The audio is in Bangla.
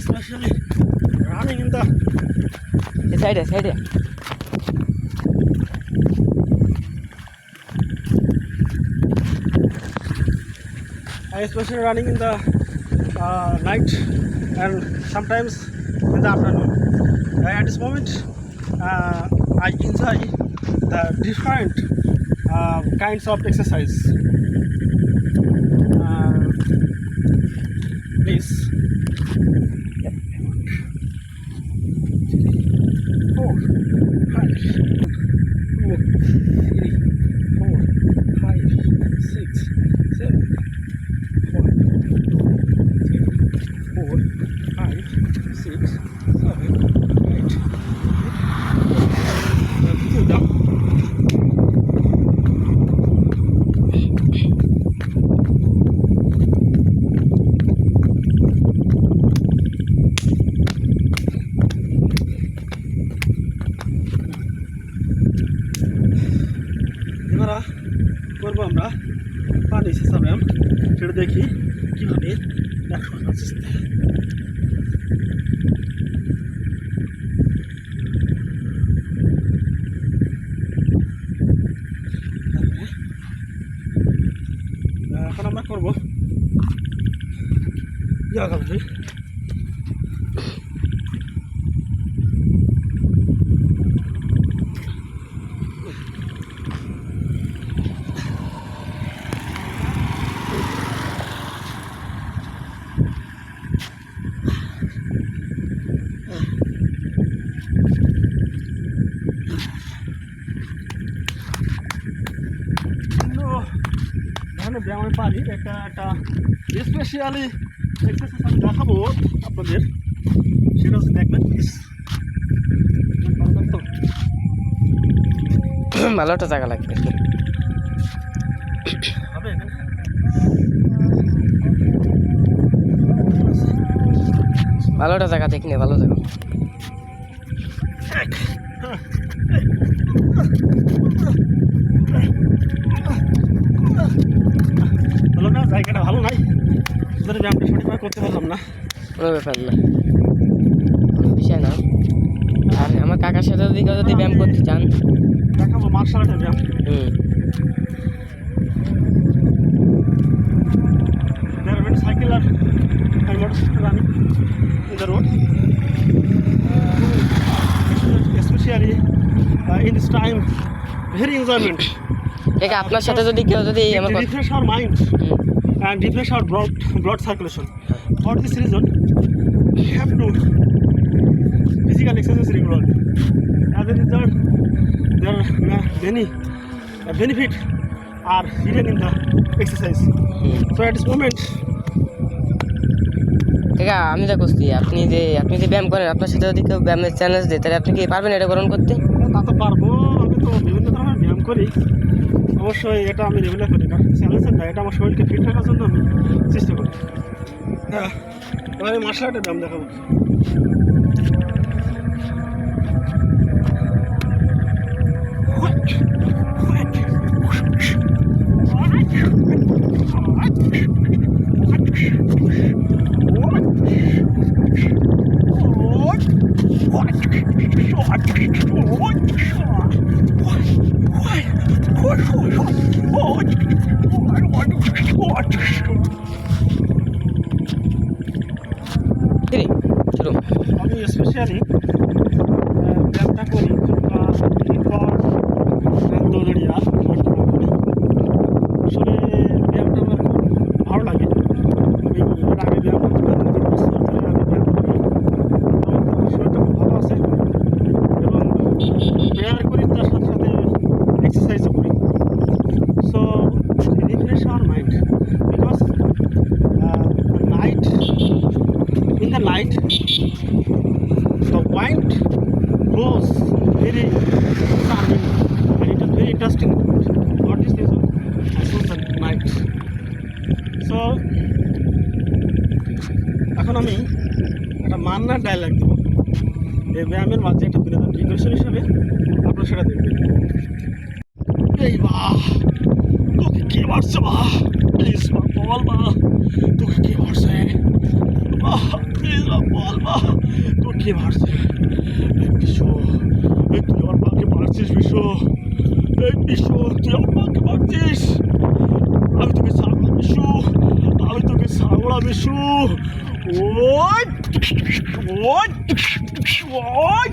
especially running in the side. Especially running in the night and sometimes in the afternoon. At this moment, I enjoy the different kinds of exercise. Please. 4, 5, 2, 3, 4, 5, 6, 7, 1, 2, 3, 4, 5, 6, 7, 8. Cool down. এবারে করবো আমরা পানি সেচা ব্যায়াম, সেটা দেখি কীভাবে 125 এখন আমরা করবো যোগা ব্যায়াম। ব্যায়াম আমি পারি একটা স্পেশালি এক্সারসাইজ আমি দেখাবো আপনাদের, সেটা হচ্ছে দেখবেন প্লিজ। ভালো একটা জায়গা লাগবে, হবে এখানে ভালো একটা জায়গা দেখি না, ভালো জায়গা। ভালো না, জায়গাটা ভালো নাই, ধরে ব্যায়ামটা সঠিকভাবে করতে পারলাম না। কোনো ব্যাপার না, কোনো বিষয় না। আর আমার কাকার সাথে যদি কেউ যদি ব্যায়াম করতে চান দেখাবো মার্শাল আর্টের ব্যায়াম। There are many cycler and motorcycle running in the road, especially in this time, very enjoyment. ঠিক আছে, আপনার সাথে যদি কেউ যদি আমার refresh our mind and refresh our blood circulation. For this reason, we have to physical exercise regularly. As a result, there are many benefits are hidden in the exercise. So at this moment, ঠিক আছে, আমি যা করছি, আপনি যে ব্যায়াম করেন, আপনার সাথে যদি কেউ ব্যায়ামের চ্যালেঞ্জ দেয়, তাহলে আপনি কি পারবেন এটা গ্রহণ করতে? তা তো পারবো, আমি তো বিভিন্ন ধরনের ব্যায়াম করি, অবশ্যই এটা আমি রেগুলার করি, কারণ চ্যালেঞ্জের না, এটা আমার শরীরকে ফিট রাখার জন্য আমি চেষ্টা করি। হ্যাঁ, এবার আমি মার্শাল আর্টের ব্যায়াম দেখাবো। আমি স্পেশালি ব্যায়ামটা করি দৌড়িয়া, আসলে ব্যায়ামটা আমার খুব ভালো লাগে। আমি এর আগে ব্যায়াম করতে পারি, আমি ব্যায়াম করি, আমার শরীরটা খুব ভালো আছে এবং ব্যায়াম করি, তার সাথে সাথে এক্সারসাইজও করি। So refresh our mind, because in the night the wind blows very charming and it is very interesting. What is this? Also the night. So এখন আমি একটা মান্নার ডায়লগ দেবো, এই ব্যায়ামের মাঝে একটা বিনোদন রিকোয়েশন হিসাবে আপনারা সেটা দেখবেন। এই বাহ, তোকে কে মারছে? বাহ প্লিজ বল, বাহ তোকে কে মারছে? বাহ প্লিজ বল মা, তোর কে মারছে? বিশ্ব, এই তুই আমার মাকে মারছিস বিশ্ব, এই বিশ্ব তুই আমার মাকে মারছিস। আমি তোকে ছাড়বো বিশ্ব, আমি তোকে ছাড়বো না বিশ্ব। ওই ওই ওই